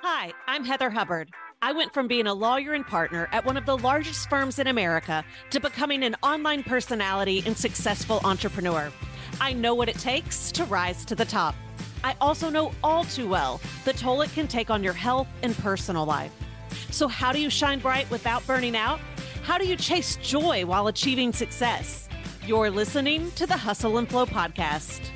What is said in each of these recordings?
Hi, I'm Heather Hubbard. I went from being a lawyer and partner at one of the largest firms in America to becoming an online personality and successful entrepreneur. I know what it takes to rise to the top. I also know all too well the toll it can take on your health and personal life. So, how do you shine bright without burning out? How do you chase joy while achieving success? You're listening to the Hustle and Flow podcast.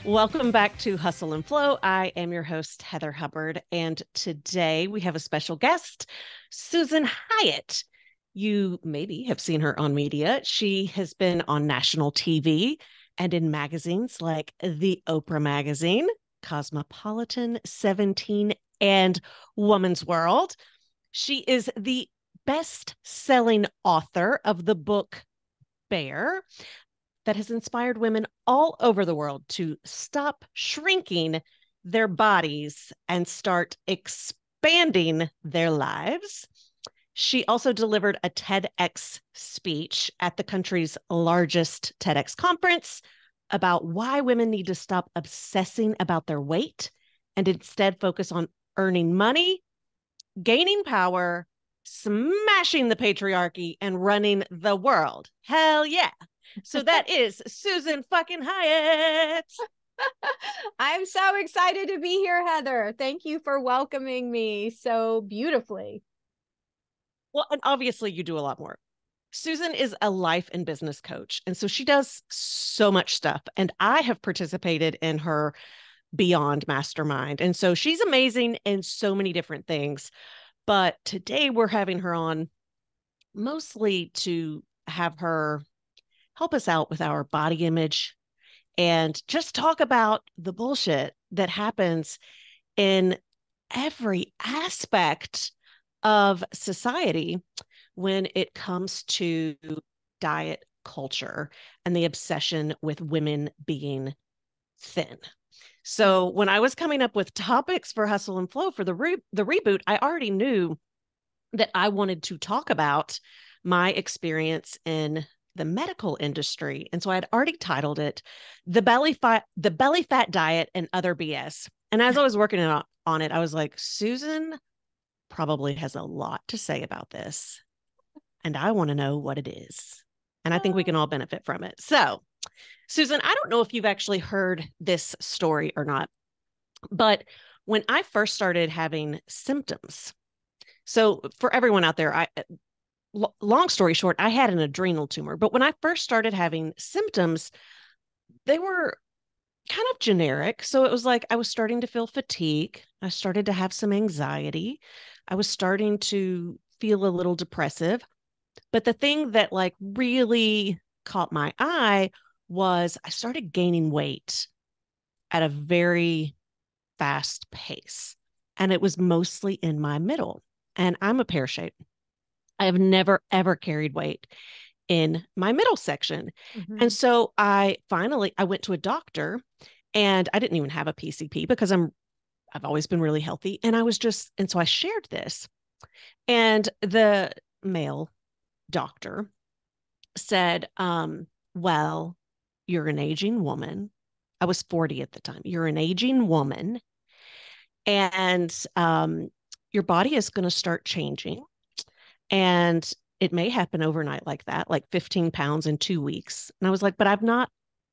Welcome back to Hustle and Flow. I am your host, Heather Hubbard, and today we have a special guest, Susan Hyatt. You maybe have seen her on media. She has been on national TV and in magazines like the Oprah Magazine, Cosmopolitan, 17, and Woman's World. She is the best-selling author of the book Bear, that has inspired women all over the world to stop shrinking their bodies and start expanding their lives. She also delivered a TEDx speech at the country's largest TEDx conference about why women need to stop obsessing about their weight and instead focus on earning money, gaining power, smashing the patriarchy, and running the world. Hell yeah. So that is Susan fucking Hyatt. I'm so excited to be here, Heather. Thank you for welcoming me so beautifully. Well, and obviously you do a lot more. Susan is a life and business coach. And so she does so much stuff. And I have participated in her Beyond Mastermind. And so she's amazing in so many different things. But today we're having her on mostly to have her help us out with our body image and just talk about the bullshit that happens in every aspect of society when it comes to diet culture and the obsession with women being thin. So when I was coming up with topics for Hustle and Flow for the reboot, I already knew that I wanted to talk about my experience in the medical industry. And so I had already titled it the belly fat diet and other BS. And as I was working on it, I was like, Susan probably has a lot to say about this. And I want to know what it is. And I think we can all benefit from it. So, Susan, I don't know if you've actually heard this story or not, but when I first started having symptoms, so for everyone out there, long story short, I had an adrenal tumor. But when I first started having symptoms, they were kind of generic. So it was like I was starting to feel fatigue. I started to have some anxiety. I was starting to feel a little depressive. But the thing that like really caught my eye was I started gaining weight at a very fast pace. And it was mostly in my middle. And I'm a pear shape. I have never, ever carried weight in my middle section. Mm-hmm. And so I went to a doctor and I didn't even have a PCP because I've always been really healthy. And so I shared this. And the male doctor said, well, you're an aging woman. I was 40 at the time. You're an aging woman. And your body is going to start changing. And it may happen overnight like that, like 15 pounds in 2 weeks. And I was like, but I've not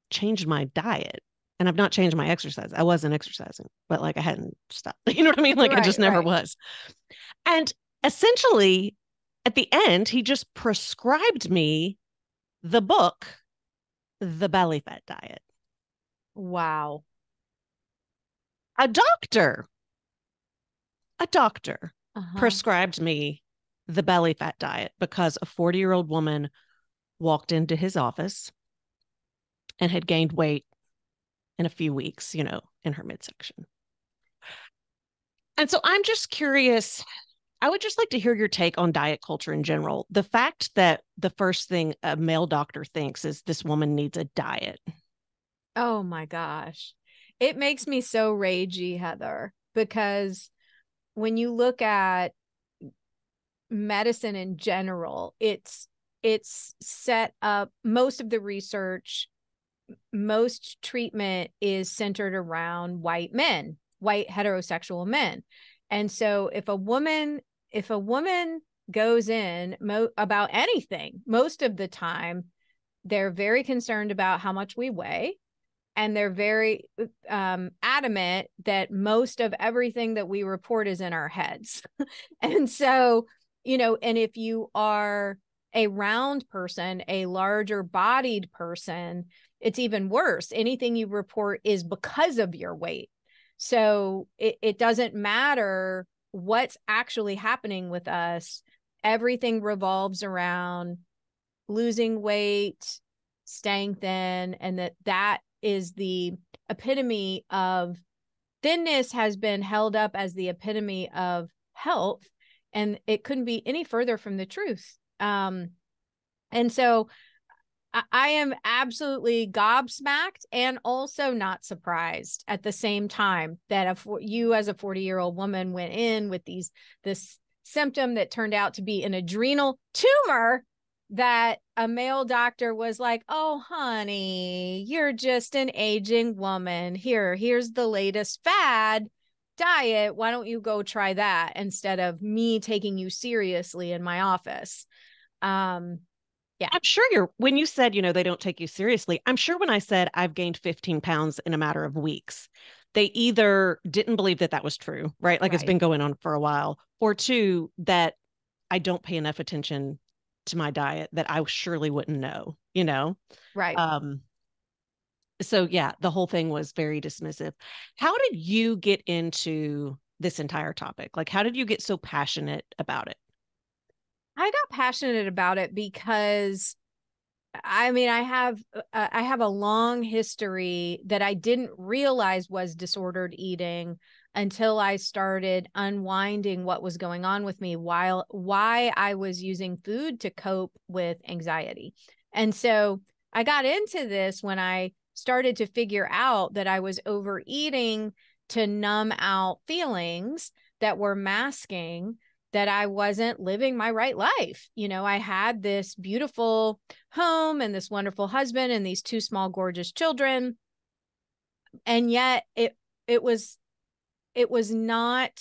changed my diet and I've not changed my exercise. I wasn't exercising, but like I hadn't stopped. You know what I mean? Like I just never was. And essentially, at the end, he just prescribed me the book, The Belly Fat Diet. Wow. A doctor prescribed me the belly fat diet because a 40-year-old woman walked into his office and had gained weight in a few weeks, in her midsection. And so I'm just curious. I would just like to hear your take on diet culture in general. The fact that the first thing a male doctor thinks is this woman needs a diet. Oh my gosh. It makes me so ragey, Heather, because when you look at medicine in general, it's set up, most of the research, most treatment is centered around white men, white heterosexual men. And so if a woman goes in about anything, most of the time, they're very concerned about how much we weigh. And they're very adamant that most of everything that we report is in our heads. And so, and if you are a round person, a larger bodied person, it's even worse. Anything you report is because of your weight. So it doesn't matter what's actually happening with us. Everything revolves around losing weight, staying thin, and that is the epitome of thinness, has been held up as the epitome of health. And it couldn't be any further from the truth. And so I am absolutely gobsmacked and also not surprised at the same time that you as a 40-year-old woman went in with this symptom that turned out to be an adrenal tumor, that a male doctor was like, oh, honey, you're just an aging woman. Here's the latest fad diet. Why don't you go try that instead of me taking you seriously in my office? Yeah. I'm sure when you said, they don't take you seriously, I'm sure when I said I've gained 15 pounds in a matter of weeks, they either didn't believe that that was true, right? Like it's Right. been going on for a while, or two, that I don't pay enough attention to my diet that I surely wouldn't know. Right. Um, so yeah, the whole thing was very dismissive. How did you get into this entire topic? Like, how did you get so passionate about it? I got passionate about it because I have a long history that I didn't realize was disordered eating until I started unwinding what was going on with me, why I was using food to cope with anxiety. And so I got into this when I started to figure out that I was overeating to numb out feelings that were masking that I wasn't living my right life. I had this beautiful home and this wonderful husband and these two small, gorgeous children. And yet it was not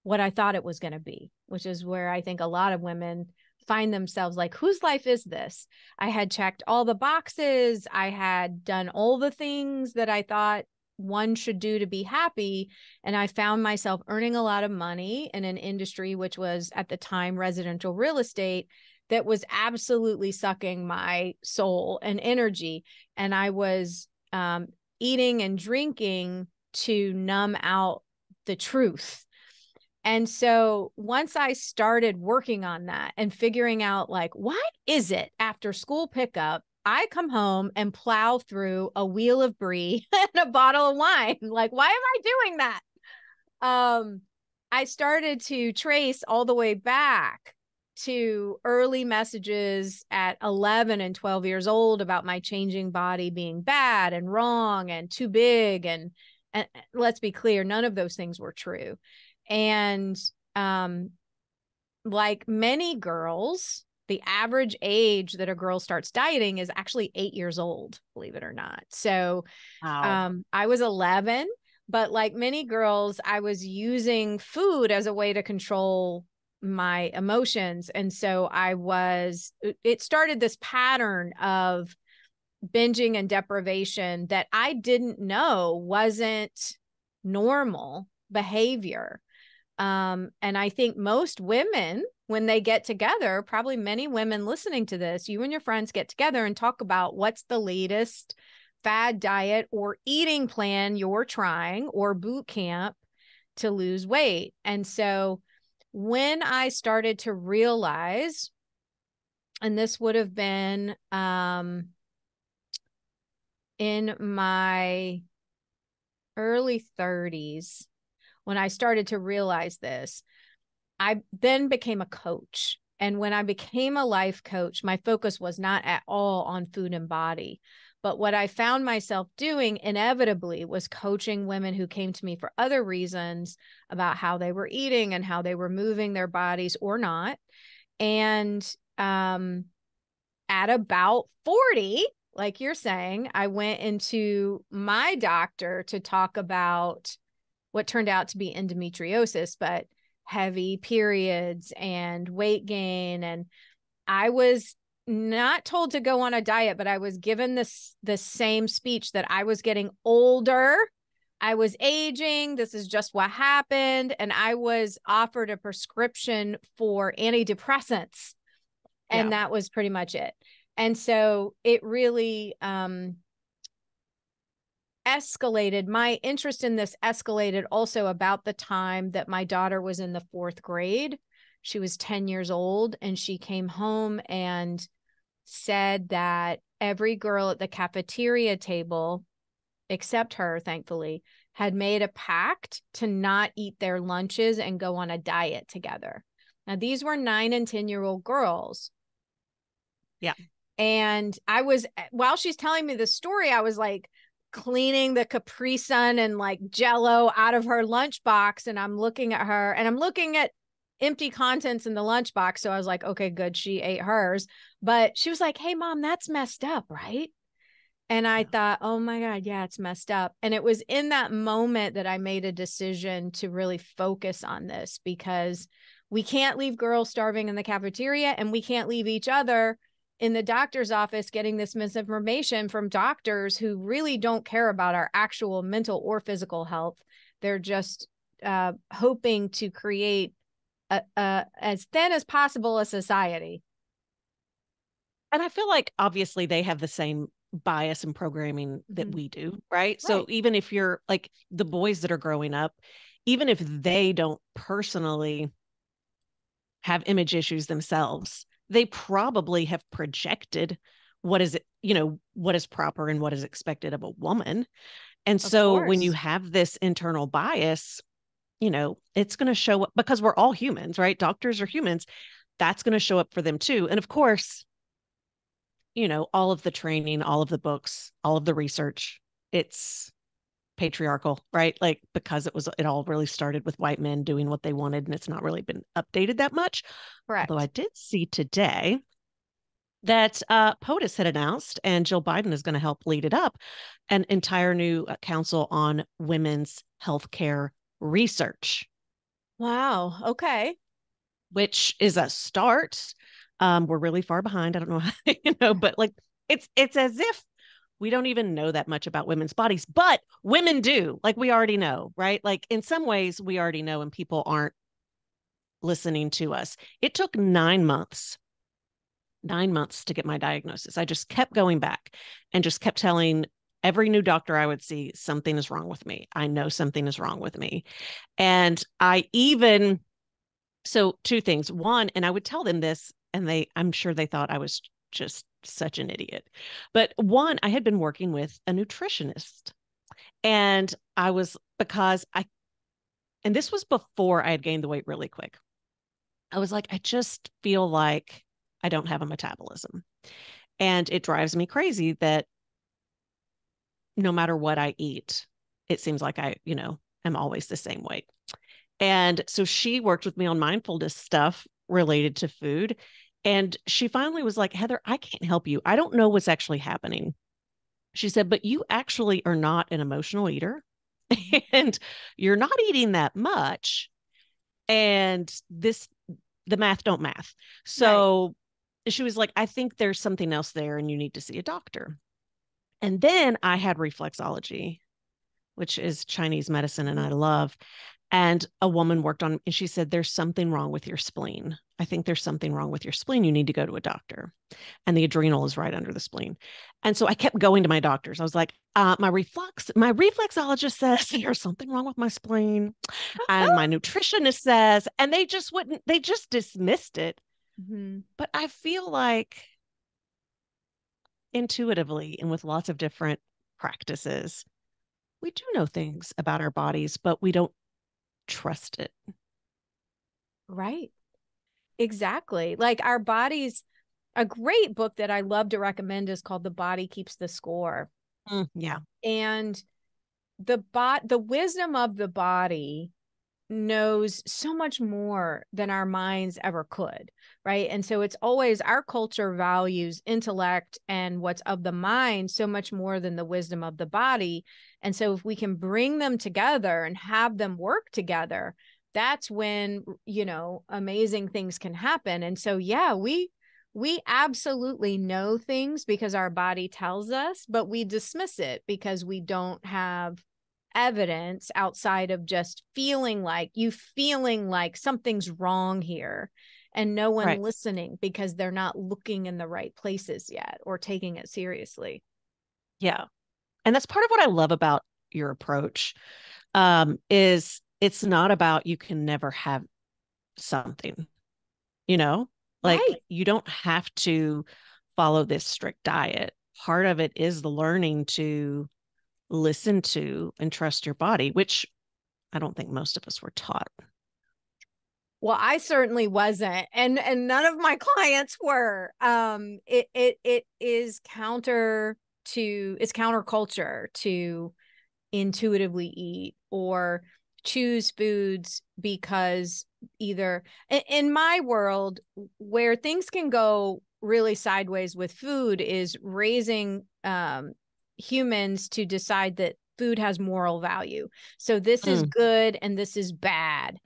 what I thought it was going to be, which is where I think a lot of women find themselves like, whose life is this? I had checked all the boxes. I had done all the things that I thought one should do to be happy. And I found myself earning a lot of money in an industry, which was at the time residential real estate, that was absolutely sucking my soul and energy. And I was eating and drinking to numb out the truth. And so once I started working on that and figuring out, like, why is it after school pickup, I come home and plow through a wheel of brie and a bottle of wine? Like, why am I doing that? I started to trace all the way back to early messages at 11 and 12 years old about my changing body being bad and wrong and too big. And let's be clear, none of those things were true. And like many girls, the average age that a girl starts dieting is actually 8 years old, believe it or not. So Wow. I was 11, but like many girls, I was using food as a way to control my emotions. And so it started this pattern of binging and deprivation that I didn't know wasn't normal behavior. And I think most women, when they get together, probably many women listening to this, you and your friends get together and talk about what's the latest fad diet or eating plan you're trying, or boot camp to lose weight. And so when I started to realize, and this would have been in my early 30s, when I started to realize this, I then became a coach. And when I became a life coach, my focus was not at all on food and body. But what I found myself doing inevitably was coaching women who came to me for other reasons about how they were eating and how they were moving their bodies or not. And at about 40, like you're saying, I went into my doctor to talk about what turned out to be endometriosis, but heavy periods and weight gain. And I was not told to go on a diet, but I was given the same speech that I was getting older. I was aging. This is just what happened. And I was offered a prescription for antidepressants. And Yeah. that was pretty much it. And so it really escalated. My interest in this escalated also about the time that my daughter was in the 4th grade. She was 10 years old, and she came home and said that every girl at the cafeteria table, except her, thankfully, had made a pact to not eat their lunches and go on a diet together. Now, these were 9 and 10-year-old girls. Yeah. And I was, while she's telling me the story, I was like cleaning the Capri Sun and like Jello out of her lunchbox. And I'm looking at her, and I'm looking at empty contents in the lunchbox. So I was like, okay, good. She ate hers. But she was like, hey, Mom, that's messed up, right? And I thought, oh my God, yeah, it's messed up. And it was in that moment that I made a decision to really focus on this, because we can't leave girls starving in the cafeteria, and we can't leave each other in the doctor's office getting this misinformation from doctors who really don't care about our actual mental or physical health. They're just hoping to create as thin as possible a society. And I feel like obviously they have the same bias and programming that Mm-hmm. we do, right? So Right. even if you're like the boys that are growing up, even if they don't personally have image issues themselves, they probably have projected what is it, what is proper and what is expected of a woman. And Of so when you course. have this internal bias, it's going to show up because we're all humans, right? Doctors are humans. That's going to show up for them too. And of course, all of the training, all of the books, all of the research, it's patriarchal, right? Like because it all really started with white men doing what they wanted, and it's not really been updated that much. Although I Correct. did see today that POTUS had announced, and Jill Biden is going to help lead it up, an entire new council on women's healthcare research, Wow. Okay. which is a start. We're really far behind. I don't know how, but like it's as if we don't even know that much about women's bodies, but women do. Like we already know, right? Like in some ways we already know, and people aren't listening to us. It took 9 months 9 months to get my diagnosis. I just kept going back and just kept telling every new doctor I would see, something is wrong with me. I know something is wrong with me. And so two things. One, and I would tell them this, and I'm sure they thought I was just such an idiot. But one, I had been working with a nutritionist, and and this was before I had gained the weight really quick. I was like, I just feel like I don't have a metabolism. And it drives me crazy that no matter what I eat, it seems like am always the same weight. And so she worked with me on mindfulness stuff related to food. And she finally was like, Heather, I can't help you. I don't know what's actually happening. She said, but you actually are not an emotional eater and you're not eating that much. And the math don't math. Right. So she was like, I think there's something else there and you need to see a doctor. And then I had reflexology, which is Chinese medicine, and I Mhm. love. And a woman worked on, and she said, there's something wrong with your spleen. I think there's something wrong with your spleen. You need to go to a doctor. And the adrenal is right under the spleen. And so I kept going to my doctors. I was like, my reflexologist says there's something wrong with my spleen. And my nutritionist says, and they just dismissed it. Mhm. But I feel like intuitively and with lots of different practices, we do know things about our bodies, but we don't trust it. Right. Exactly. Like our bodies, a great book that I love to recommend is called The Body Keeps the Score. Yeah. And the wisdom of the body knows so much more than our minds ever could, right? And so it's always, our culture values intellect and what's of the mind so much more than the wisdom of the body. And so if we can bring them together and have them work together, that's when, you know, amazing things can happen. And so, yeah, we absolutely know things because our body tells us, but we dismiss it because we don't have evidence outside of just feeling like something's wrong here, and no one Right. listening because they're not looking in the right places yet or taking it seriously. Yeah. And that's part of what I love about your approach, is it's not about you can never have something, you know, like Right. you don't have to follow this strict diet. Part of it is the learning to listen to and trust your body, which I don't think most of us were taught. Well, I certainly wasn't, and none of my clients were. It is it's counterculture to intuitively eat or choose foods because either in my world, where things can go really sideways with food is raising humans to decide that food has moral value. So this is Mm. good and this is bad.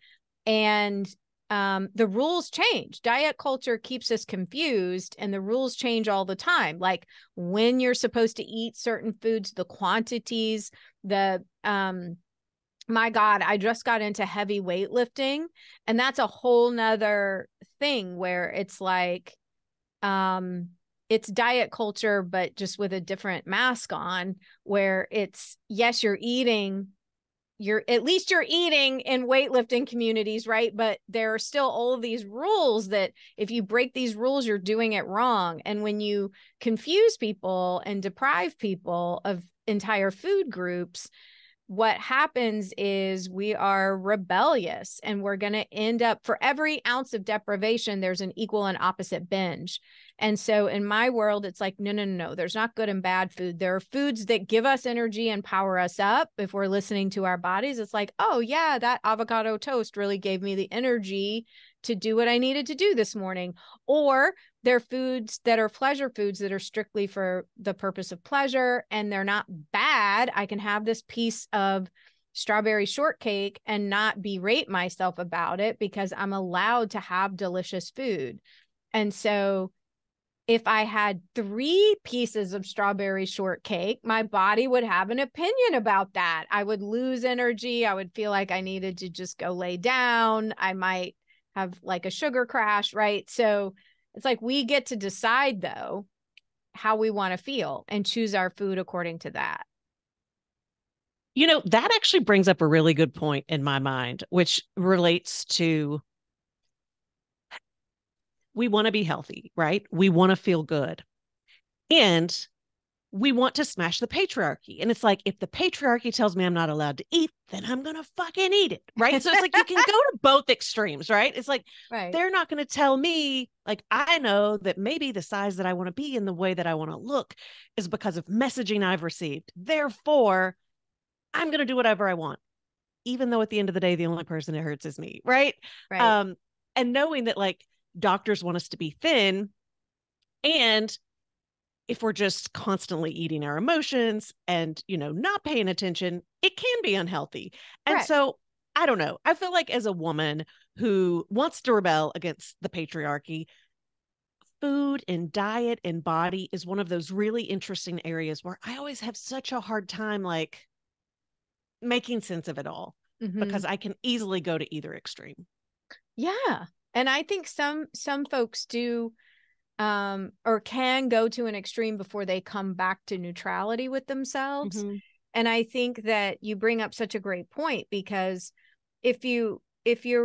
And the rules change. Diet culture keeps us confused, and the rules change all the time. Like when you're supposed to eat certain foods, the quantities, the my God, I just got into heavy weightlifting, and that's a whole nother thing where it's like it's diet culture, but just with a different mask on, where it's, yes, you're eating, you're at least you're eating in weightlifting communities, right? But there are still all of these rules that if you break these rules, you're doing it wrong. And when you confuse people and deprive people of entire food groups, what happens is we are rebellious, and we're going to end up, for every ounce of deprivation, there's an equal and opposite binge. And so in my world, it's like, no, no, no, no, there's not good and bad food. There are foods that give us energy and power us up. If we're listening to our bodies, it's like, oh yeah, that avocado toast really gave me the energy to do what I needed to do this morning. Or they're foods that are pleasure foods that are strictly for the purpose of pleasure, and they're not bad. I can have this piece of strawberry shortcake and not berate myself about it because I'm allowed to have delicious food. And so if I had 3 pieces of strawberry shortcake, my body would have an opinion about that. I would lose energy. I would feel like I needed to just go lay down. I might have like a sugar crash, right? So it's like we get to decide, though, how we want to feel and choose our food according to that. You know, that actually brings up a really good point in my mind, which relates to we want to be healthy, right? We want to feel good. And we want to smash the patriarchy. And it's like, if the patriarchy tells me I'm not allowed to eat, then I'm going to fucking eat it. Right. So it's like, you can go to both extremes, right? It's like, Right. they're not going to tell me, like, I know that maybe the size that I want to be and the way that I want to look is because of messaging I've received. Therefore, I'm going to do whatever I want, even though at the end of the day, the only person it hurts is me. Right. Right. Um, and knowing that, like, doctors want us to be thin, and if we're just constantly eating our emotions and, you know, not paying attention, it can be unhealthy. And Correct. so I don't know. I feel like as a woman who wants to rebel against the patriarchy, food and diet and body is one of those really interesting areas where I always have such a hard time, like, making sense of it all, Mm-hmm. because I can easily go to either extreme. Yeah. And I think some folks do or can go to an extreme before they come back to neutrality with themselves. Mm-hmm. And I think that you bring up such a great point, because if you're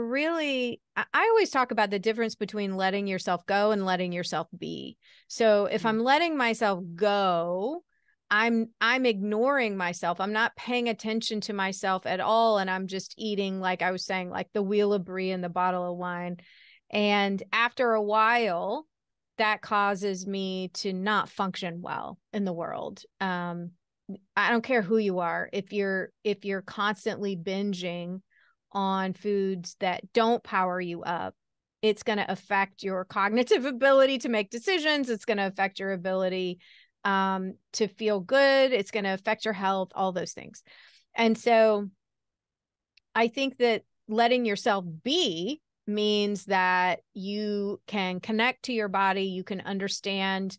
really, I always talk about the difference between letting yourself go and letting yourself be. So if I'm letting myself go, I'm ignoring myself. I'm not paying attention to myself at all, and I'm just eating, like I was saying, like the wheel of brie and the bottle of wine. And after a while, that causes me to not function well in the world. I don't care who you are. If you're constantly binging on foods that don't power you up, it's going to affect your cognitive ability to make decisions. It's going to affect your ability to feel good. It's going to affect your health, all those things. And so I think that letting yourself be means that you can connect to your body, you can understand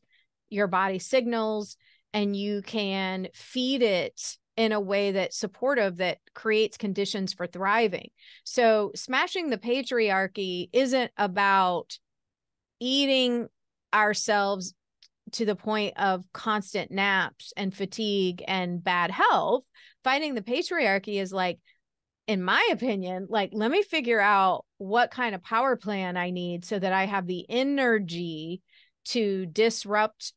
your body signals, and you can feed it in a way that's supportive, that creates conditions for thriving. So smashing the patriarchy isn't about eating ourselves to the point of constant naps and fatigue and bad health. Fighting the patriarchy is like, in my opinion, like, let me figure out what kind of power plan I need so that I have the energy to disrupt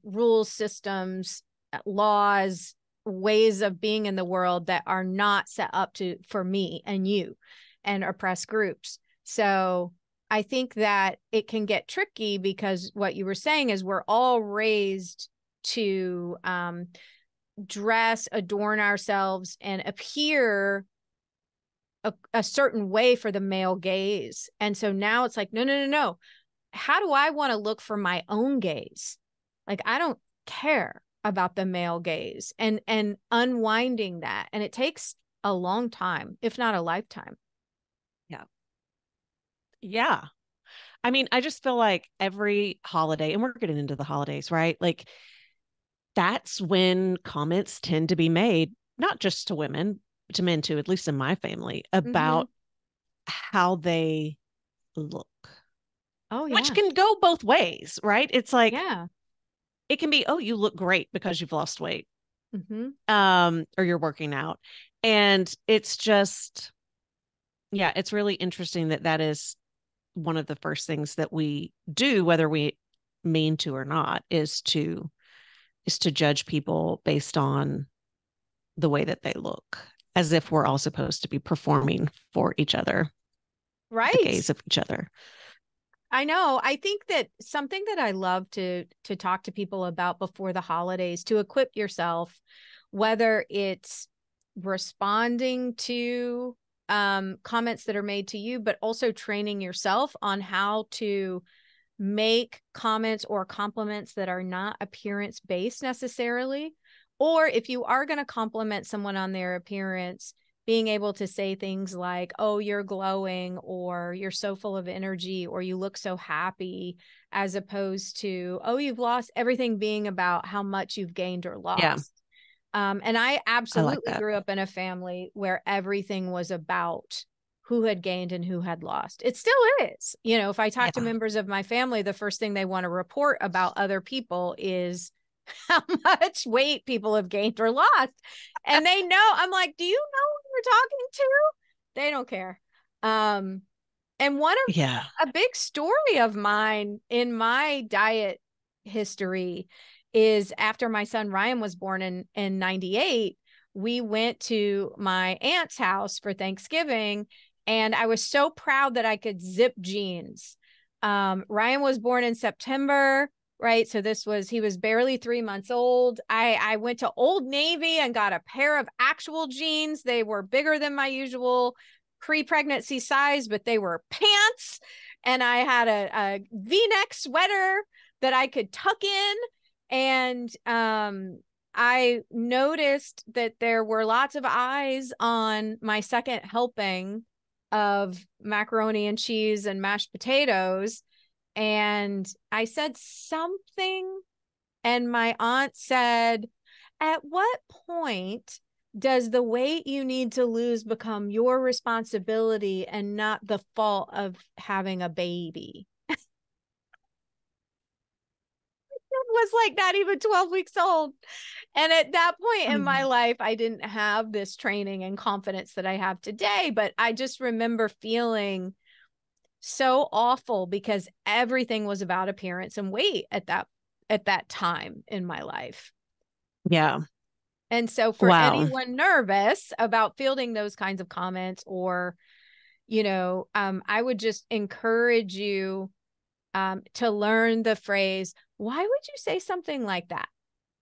rules, systems, laws, ways of being in the world that are not set up to for me and you and oppressed groups. So I think that it can get tricky because what you were saying is we're all raised to dress, adorn ourselves, and appear a certain way for the male gaze. And so now it's like, no. How do I want to look for my own gaze? Like, I don't care about the male gaze, and unwinding that. And it takes a long time, if not a lifetime. Yeah. Yeah. I mean, I just feel like every holiday, and we're getting into the holidays, right? Like, that's when comments tend to be made, not just to women, to men too, at least in my family, about how they look, Oh, which yeah. can go both ways, right? It's like, Yeah. it can be, oh, you look great because you've lost weight, Mm-hmm. or you're working out. And it's just, yeah, it's really interesting that that is one of the first things that we do, whether we mean to or not, is to judge people based on the way that they look, as if we're all supposed to be performing for each other, the Right. gaze of each other. I know. I think that something that I love to talk to people about before the holidays, to equip yourself, whether it's responding to comments that are made to you, but also training yourself on how to make comments or compliments that are not appearance based necessarily. Or if you are going to compliment someone on their appearance, being able to say things like, oh, you're glowing, or you're so full of energy, or you look so happy, as opposed to, oh, you've lost, everything being about how much you've gained or Yeah, lost. And I I like absolutely that. grew up in a family where everything was about who had gained and who had lost. It still is. You know, if I talk to Yeah. members of my family, the first thing they want to report about other people is how much weight people have gained or lost. And they know, I'm like, do you know who you're talking to? They don't care. And one Yeah. of a big story of mine in my diet history is after my son Ryan was born in 98, we went to my aunt's house for Thanksgiving, and I was so proud that I could zip jeans. Ryan was born in September, right? So he was barely 3 months old. I went to Old Navy and got a pair of actual jeans. They were bigger than my usual pre-pregnancy size, but they were pants. And I had a V-neck sweater that I could tuck in. And I noticed that there were lots of eyes on my second helping of macaroni and cheese and mashed potatoes. And I said something, and my aunt said, at what point does the weight you need to lose become your responsibility and not the fault of having a baby? Was like not even 12 weeks old. And at that point in my life, I didn't have this training and confidence that I have today. But I just remember feeling so awful because everything was about appearance and weight at that time in my life. Yeah. And so for Wow. anyone nervous about fielding those kinds of comments, or, I would just encourage you to learn the phrase, why would you say something like that?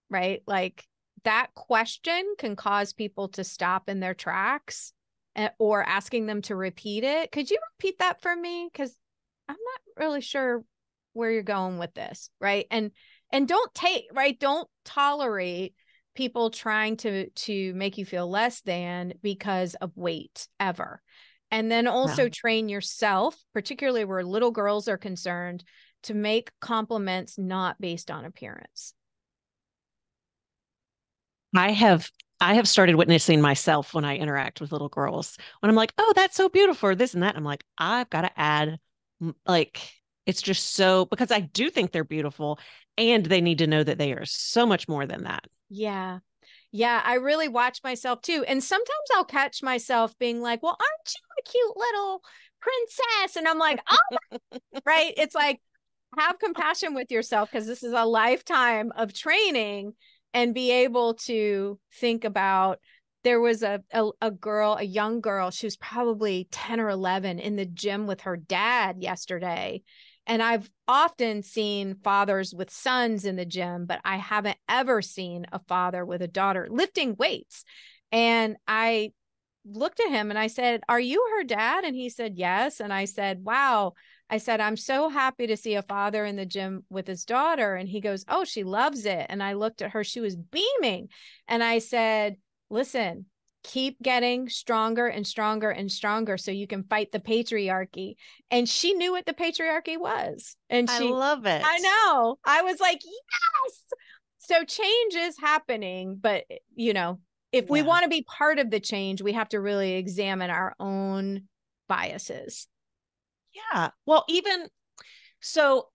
Right? Like, that question can cause people to stop in their tracks. or asking them to repeat it. Could you repeat that for me? Because I'm not really sure where you're going with this, right? And don't tolerate people trying to make you feel less than because of weight ever. And then also train yourself, particularly where little girls are concerned, to make compliments not based on appearance. I have I have started witnessing myself when I interact with little girls. When I'm like, "Oh, that's so beautiful," or this and that, I'm like, I've got to add like it's just so because I do think they're beautiful and they need to know that they are so much more than that. Yeah. Yeah, I really watch myself too. And sometimes I'll catch myself being like, well, aren't you a cute little princess? And I'm like, oh, right. It's like, have compassion with yourself because this is a lifetime of training, and be able to think about. There was a girl, a young girl, she was probably 10 or 11 in the gym with her dad yesterday. And I've often seen fathers with sons in the gym, but I haven't ever seen a father with a daughter lifting weights. And I looked at him and I said, "Are you her dad?" And he said, "Yes." And I said, "Wow." I said, "I'm so happy to see a father in the gym with his daughter." And he goes, "Oh, she loves it." And I looked at her, she was beaming. And I said, "Listen, keep getting stronger and stronger and stronger so you can fight the patriarchy." And she knew what the patriarchy was. And I love I it. know, I was like, yes. So change is happening, but if we Yeah. want to be part of the change, we have to really examine our own biases. Yeah. Well, even so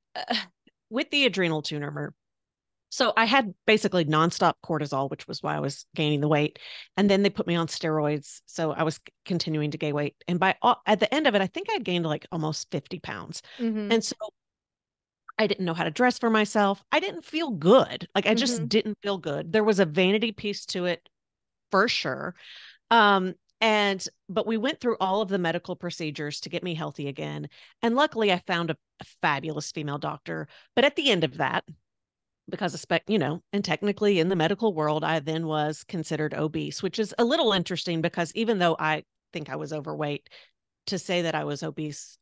with the adrenal tumor, so I had basically nonstop cortisol, which was why I was gaining the weight. And then they put me on steroids. So I was continuing to gain weight. And at the end of it, I think I'd gained like almost 50 pounds. Mm-hmm. And so I didn't know how to dress for myself. I didn't feel good. Like I just Mm-hmm. didn't feel good. There was a vanity piece to it for sure. Um, but we went through all of the medical procedures to get me healthy again. And luckily I found a fabulous female doctor. But at the end of that, because and technically in the medical world, I then was considered obese, which is a little interesting because even though I think I was overweight, to say that I was obese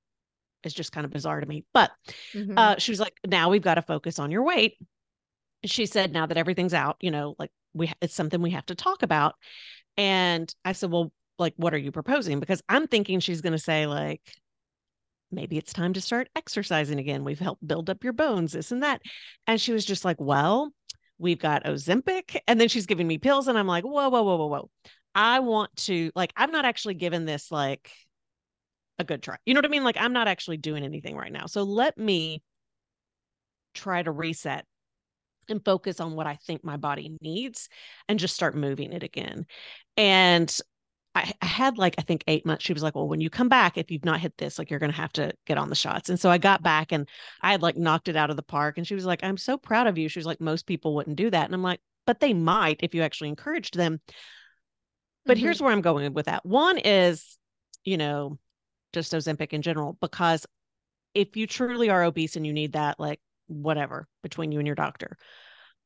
is just kind of bizarre to me. But Mm-hmm. she was like, now we've got to focus on your weight. She said, now that everything's out, like it's something we have to talk about. And I said, well, like, what are you proposing? Because I'm thinking she's going to say, like, maybe it's time to start exercising again. We've helped build up your bones, this and that. And she was just like, well, we've got Ozempic. And then she's giving me pills. And I'm like, whoa, whoa, whoa, whoa, whoa. I want to, like, I'm not actually given this like a good try. You know what I mean? Like, I'm not actually doing anything right now. So let me try to reset and focus on what I think my body needs and just start moving it again. And I had like, I think 8 months. She was like, well, when you come back, if you've not hit this, like you're going to have to get on the shots. And so I got back and I had like knocked it out of the park. And she was like, I'm so proud of you. She was like, most people wouldn't do that. And I'm like, but they might if you actually encouraged them. But Mm-hmm. here's where I'm going with that. One is, you know, just Ozempic in general, because if you truly are obese and you need that, like whatever, between you and your doctor.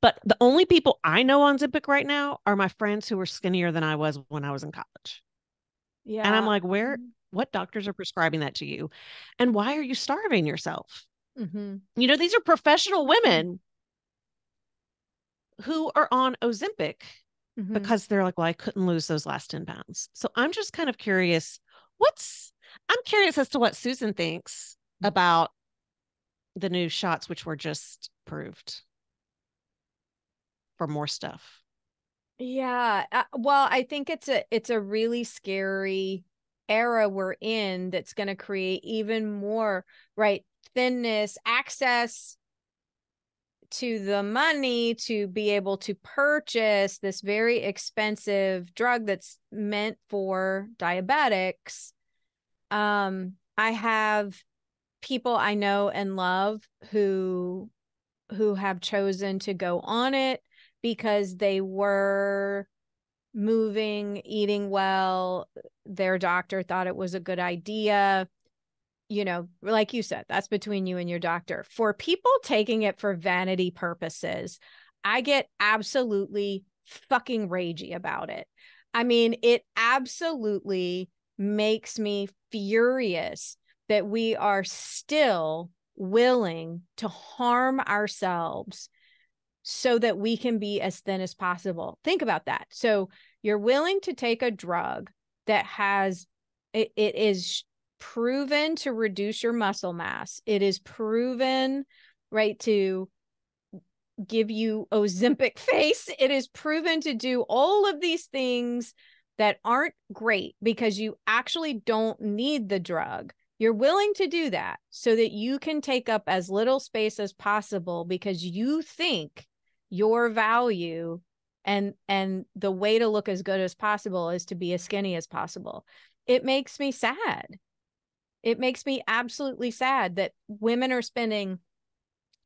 But the only people I know on Ozempic right now are my friends who are skinnier than I was when I was in college. And I'm Yeah. like, what doctors are prescribing that to you? And why are you starving yourself? Mm-hmm. These are professional women who are on Ozempic Mm-hmm. because they're like, well, I couldn't lose those last 10 pounds. So I'm just kind of curious. I'm curious as to what Susan thinks about the new shots, which were just approved for more stuff. Yeah. Well, I think it's a really scary era we're in that's going to create even more, right, thinness, access to the money to be able to purchase this very expensive drug that's meant for diabetics. I have people I know and love who have chosen to go on it because they were moving, eating well. Their doctor thought it was a good idea. Like you said, that's between you and your doctor. For people taking it for vanity purposes, I get absolutely fucking ragey about it. I mean, it absolutely makes me furious that we are still willing to harm ourselves so that we can be as thin as possible. Think about that. So you're willing to take a drug that has, it is proven to reduce your muscle mass. It is proven, right, to give you Ozempic face. It is proven to do all of these things that aren't great because you actually don't need the drug. You're willing to do that so that you can take up as little space as possible because you think your value and the way to look as good as possible is to be as skinny as possible. It makes me sad. It makes me absolutely sad that women are spending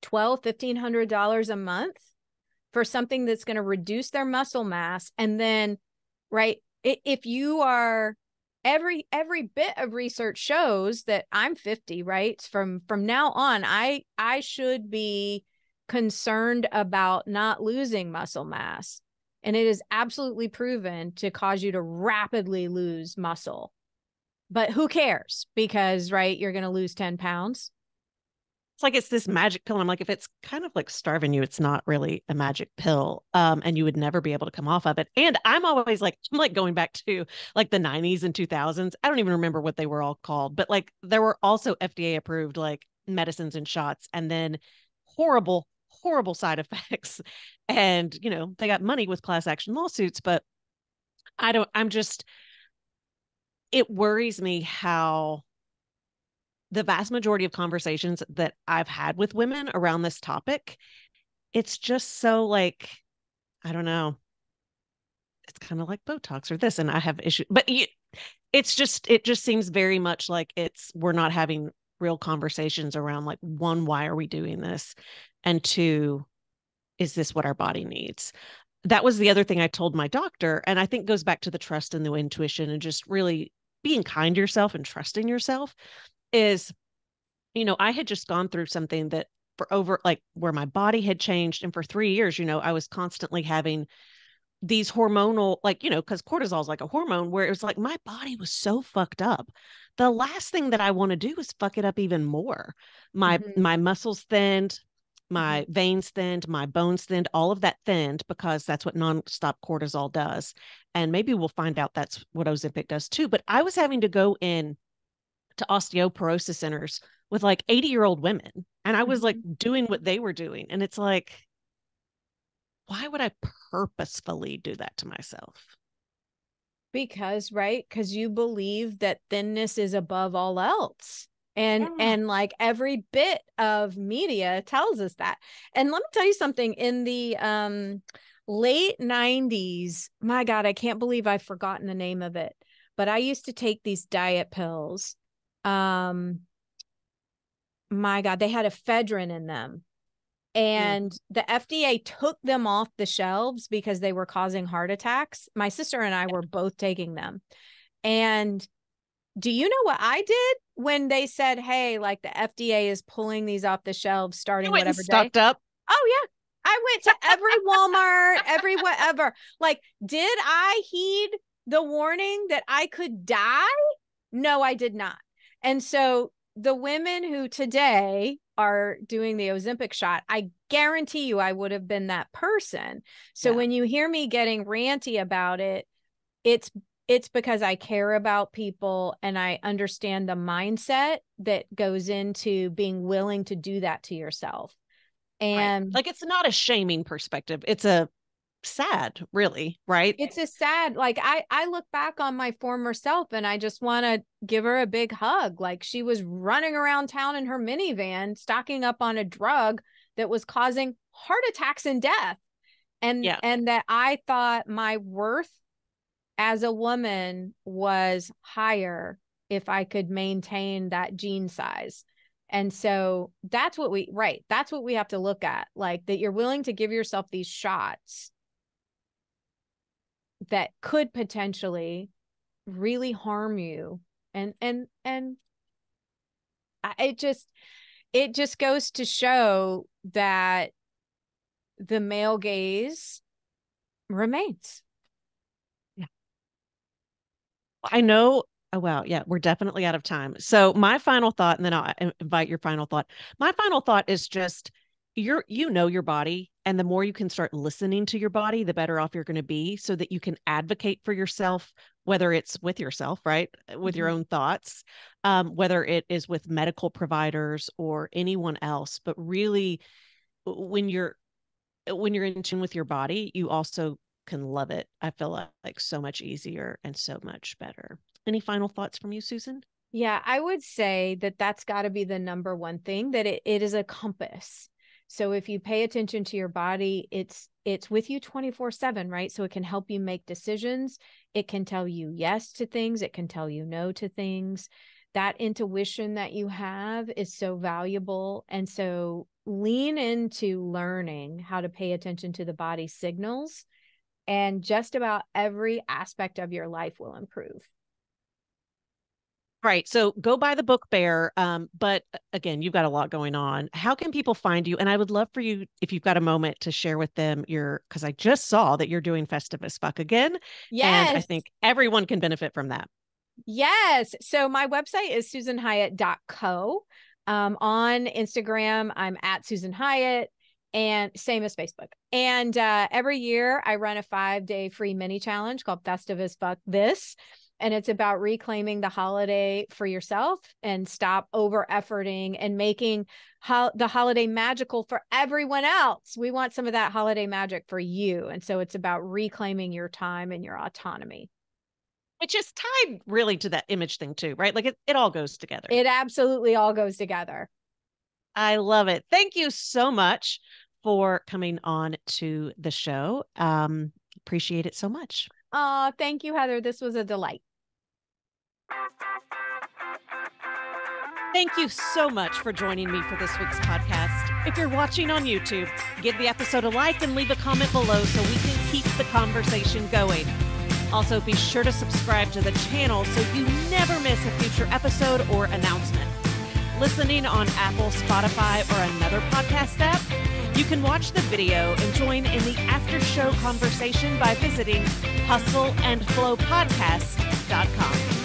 $1,200-$1,500 a month for something that's going to reduce their muscle mass. And then, right, if you are, every bit of research shows that I'm 50, right? From now on, I should be concerned about not losing muscle mass. And it is absolutely proven to cause you to rapidly lose muscle. But who cares? Because, right, you're going to lose 10 pounds. It's like it's this magic pill. And I'm like, if it's kind of like starving you, it's not really a magic pill. And you would never be able to come off of it. And I'm always like, I'm like going back to like the 90s and 2000s. I don't even remember what they were all called, but like there were also FDA approved like medicines and shots, and then horrible, horrible side effects. And, you know, they got money with class action lawsuits, but I'm just, it worries me how the vast majority of conversations that I've had with women around this topic, it's just so like, I don't know, it's kind of like Botox or this, and I have issues, but it just seems very much like we're not having real conversations around like, one, why are we doing this? And two, is this what our body needs? That was the other thing I told my doctor. And I think goes back to the trust and the intuition and just really being kind to yourself and trusting yourself is, you know, I had just gone through something that for over like where my body had changed. And for 3 years, you know, I was constantly having these hormonal, like, you know, because cortisol is like a hormone where it was like my body was so fucked up. The last thing that I want to do is fuck it up even more. My muscles thinned, my veins thinned, my bones thinned, all of that thinned because that's what nonstop cortisol does. And maybe we'll find out that's what Ozempic does too. But I was having to go in to osteoporosis centers with like 80-year-old women. And I was like doing what they were doing. And it's like, why would I purposefully do that to myself? Because, right, because you believe that thinness is above all else. And like every bit of media tells us that. And let me tell you something, in the late 90s, my God, I can't believe I've forgotten the name of it, but I used to take these diet pills. My God, they had ephedrine in them. And the FDA took them off the shelves because they were causing heart attacks. My sister and I were both taking them. And do you know what I did when they said, hey, like the FDA is pulling these off the shelves You starting went and whatever day? stocked up. Oh, yeah. I went to every Walmart, every whatever. Like, did I heed the warning that I could die? No, I did not. And so the women who today are doing the Ozempic shot, I guarantee you I would have been that person. So when you hear me getting ranty about it, it's because I care about people and I understand the mindset that goes into being willing to do that to yourself. And like it's not a shaming perspective. It's a sad, really, right? it's a sad, like I look back on my former self and I just want to give her a big hug. Like she was running around town in her minivan, stocking up on a drug that was causing heart attacks and death. And that I thought my worth as a woman was higher if I could maintain that gene size. And so that's what that's what we have to look at, like that you're willing to give yourself these shots that could potentially really harm you. And it just goes to show that the male gaze remains. I know Oh, wow. Yeah, we're definitely out of time. So my final thought, and then I'll invite your final thought. My final thought is just you know your body, and the more you can start listening to your body, the better off you're going to be so that you can advocate for yourself, whether it's with yourself, right? With your Mhm. own thoughts, whether it is with medical providers or anyone else. But really, when you're in tune with your body, you also can love it. I feel like so much easier and so much better. Any final thoughts from you, Susan? Yeah, I would say that that's got to be the number one thing, that it is a compass. So if you pay attention to your body, it's with you 24/7, right? So it can help you make decisions. It can tell you yes to things, it can tell you no to things. That intuition that you have is so valuable. And so lean into learning how to pay attention to the body signals, and just about every aspect of your life will improve. Right. So go buy the book Bear. But again, you've got a lot going on. How can people find you? And I would love for you, if you've got a moment, to share with them because I just saw that you're doing Festivus Fuck again. And I Yes. think everyone can benefit from that. Yes. So my website is susanhyatt.co. On Instagram, I'm at Susan Hyatt, and same as Facebook. And every year I run a 5-day free mini challenge called Festivus Fuck This. And it's about reclaiming the holiday for yourself and stop over efforting and making the holiday magical for everyone else. We want some of that holiday magic for you. And so it's about reclaiming your time and your autonomy. Which is tied really to that image thing too, right? Like it all goes together. It absolutely all goes together. I love it. Thank you so much for coming on to the show. Appreciate it so much. Thank you, Heather. This was a delight. Thank you so much for joining me for this week's podcast. If you're watching on YouTube, give the episode a like and leave a comment below so we can keep the conversation going. Also, be sure to subscribe to the channel so you never miss a future episode or announcement. Listening on Apple, Spotify, or another podcast app, you can watch the video and join in the after show conversation by visiting hustleandflowpodcast.com.